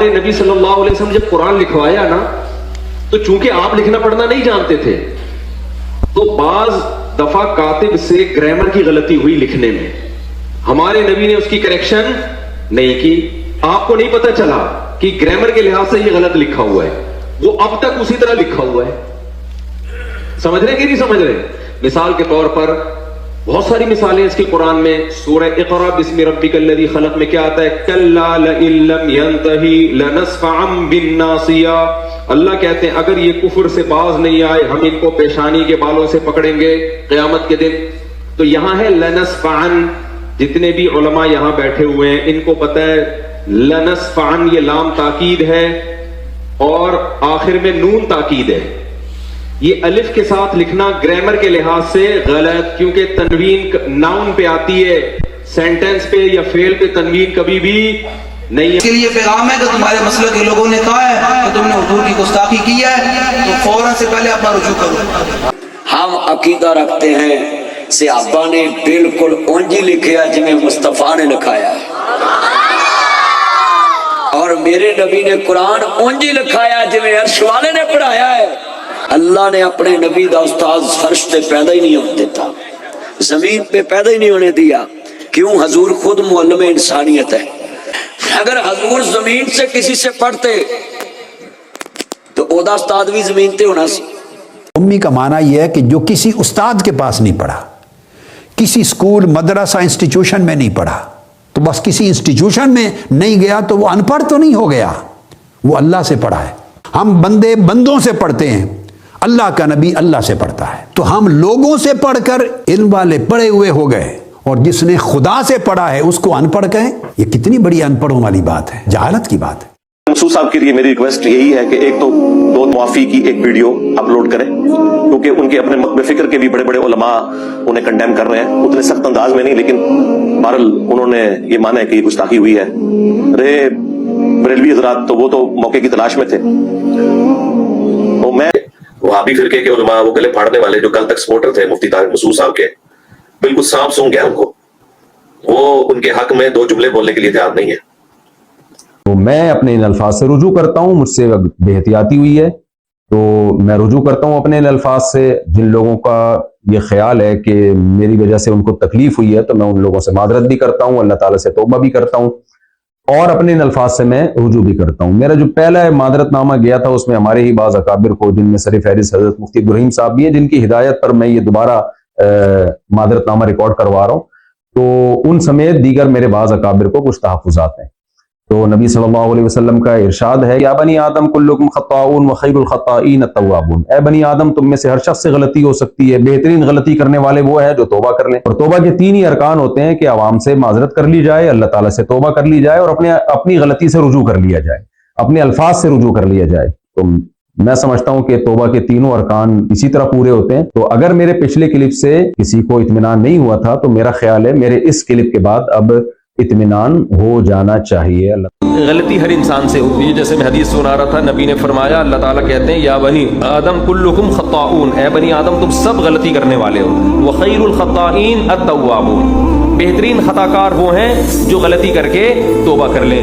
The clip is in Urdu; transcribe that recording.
ہمارے نبی صلی اللہ علیہ وسلم جب قرآن لکھوایا نا تو چونکہ آپ لکھنا پڑھنا نہیں جانتے تھے تو بعض دفعہ کاتب سے گرامر کی غلطی ہوئی لکھنے میں, ہمارے نبی نے اس کی کریکشن نہیں کی. آپ کو نہیں پتا چلا کہ گرامر کے لحاظ سے یہ غلط لکھا ہوا ہے, وہ اب تک اسی طرح لکھا ہوا ہے. سمجھ رہے کہ نہیں سمجھ رہے؟ مثال کے طور پر بہت ساری مثالیں اس کے قرآن میں. سورہ اقرا بسم ربک الذی خلق میں کیا آتا ہے؟ کلا لئن لم ینتہی لنسفعا بالناصیہ. اللہ کہتے ہیں اگر یہ کفر سے باز نہیں آئے ہم ان کو پیشانی کے بالوں سے پکڑیں گے قیامت کے دن. تو یہاں ہے لنسفعا. جتنے بھی علماء یہاں بیٹھے ہوئے ہیں ان کو پتہ ہے لنسفعا یہ لام تاکید ہے اور آخر میں نون تاکید ہے. یہ الف کے ساتھ لکھنا گرامر کے لحاظ سے غلط, کیونکہ تنوین ناؤن پہ آتی ہے, سینٹنس پہ یا فعل پہ تنوین کبھی بھی نہیں ہے. اس کے لیے پیغام ہے کہ تمہارے مسلک کے لوگوں نے کہا ہے کہ تم نے حضور کی گستاخی کی ہے تو فوراً سے پہلے اپنا رجوع کرو. ہم عقیدہ رکھتے ہیں صحابہ نے بالکل اونجی لکھیا جنہیں مصطفیٰ نے لکھایا ہے, اور میرے نبی نے قرآن اونجی لکھایا جنہیں عرش والے نے پڑھایا ہے. اللہ نے اپنے نبی دا استاذ فرش پہ پیدا ہی نہیں ہونے دیتا, زمین پہ پیدا ہی نہیں ہونے دیا. کیوں؟ حضور خود معلم انسانیت ہے. اگر حضور زمین سے کسی سے پڑھتے تو اودا استاد بھی زمین تے ہونا سی. امی کا معنی یہ ہے کہ جو کسی استاد کے پاس نہیں پڑھا, کسی اسکول مدرسہ انسٹیٹیوشن میں نہیں پڑھا, تو بس کسی انسٹیٹیوشن میں نہیں گیا تو وہ ان پڑھ تو نہیں ہو گیا, وہ اللہ سے پڑھا ہے. ہم بندے بندوں سے پڑھتے ہیں, اللہ کا نبی اللہ سے پڑھتا ہے. تو ہم لوگوں سے پڑھ کر علم والے پڑھے ہوئے ہو گئے, اور جس نے خدا سے پڑھا ہے اس کو ان پڑھ کہیں, یہ کتنی بڑی ان پڑھوں والی بات ہے, جہالت کی بات ہے. مسعود صاحب کے لیے میری ریکویسٹ یہی ہے کہ ایک تو دو معافی کی ایک ویڈیو اپلوڈ کریں, کیونکہ ان کے اپنے مقبے فکر کے بھی بڑے بڑے علماء انہیں کنڈیم کر رہے ہیں, اتنے سخت انداز میں نہیں, لیکن بہرحال انہوں نے یہ مانا ہے کہ یہ گستاخی ہوئی ہے. رے بریلوی حضرات تو وہ تو موقع کی تلاش میں تھے, تو میں وہابی فرقے کے علماء وہ گلے پھاڑنے والے جو کل تک سپورٹر تھے مفتی طارق مسعود صاحب کے, بالکل سانپ سونگ گیا ان کو. وہ ان کے حق میں دو جملے بولنے کے لیے تیار نہیں ہے. تو میں اپنے ان الفاظ سے رجوع کرتا ہوں, مجھ سے بے احتیاطی ہوئی ہے تو میں رجوع کرتا ہوں اپنے ان الفاظ سے. جن لوگوں کا یہ خیال ہے کہ میری وجہ سے ان کو تکلیف ہوئی ہے تو میں ان لوگوں سے معذرت بھی کرتا ہوں, اللہ تعالیٰ سے توبہ بھی کرتا ہوں, اور اپنے ان الفاظ سے میں رجوع بھی کرتا ہوں. میرا جو پہلا معذرت نامہ گیا تھا اس میں ہمارے ہی بعض اکابر کو, جن میں سر فہرست حضرت مفتی ابراہیم صاحب بھی ہیں, جن کی ہدایت پر میں یہ دوبارہ معذرت نامہ ریکارڈ کروا رہا ہوں, تو ان سمیت دیگر میرے بعض اکابر کو کچھ تحفظات ہیں. تو نبی صلی اللہ علیہ وسلم کا ارشاد ہے, یا بنی آدم کلکم خطاؤون وخیر الخطائین التوابون. اے بنی آدم تم میں سے ہر شخص سے غلطی ہو سکتی ہے, بہترین غلطی کرنے والے وہ ہیں جو توبہ کر لیں. اور توبہ کے تین ہی ارکان ہوتے ہیں کہ عوام سے معذرت کر لی جائے, اللہ تعالیٰ سے توبہ کر لی جائے, اور اپنی غلطی سے رجوع کر لیا جائے, اپنے الفاظ سے رجوع کر لیا جائے. تو میں سمجھتا ہوں کہ توبہ کے تینوں ارکان اسی طرح پورے ہوتے ہیں. تو اگر میرے پچھلے کلپ سے کسی کو اطمینان نہیں ہوا تھا تو میرا خیال ہے میرے اس کلپ کے بعد اب اطمینان ہو جانا چاہیے. غلطی ہر انسان سے ہوتی ہے. جیسے میں حدیث سنا رہا تھا, نبی نے فرمایا, اللہ تعالیٰ کہتے ہیں یا بنی آدم کلکم خطاؤون, اے بنی آدم تم سب غلطی کرنے والے ہو, وخیر الخطائین التوابون, بہترین خطا کار وہ ہیں جو غلطی کر کے توبہ کر لیں.